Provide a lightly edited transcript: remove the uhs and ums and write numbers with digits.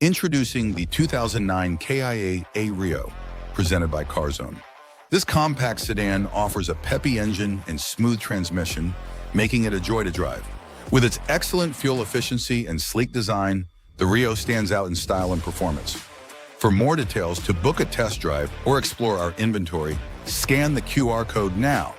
Introducing the 2009 KIA A-Rio, presented by CarZone. This compact sedan offers a peppy engine and smooth transmission, making it a joy to drive. With its excellent fuel efficiency and sleek design, the Rio stands out in style and performance. For more details, to book a test drive or explore our inventory, scan the QR code now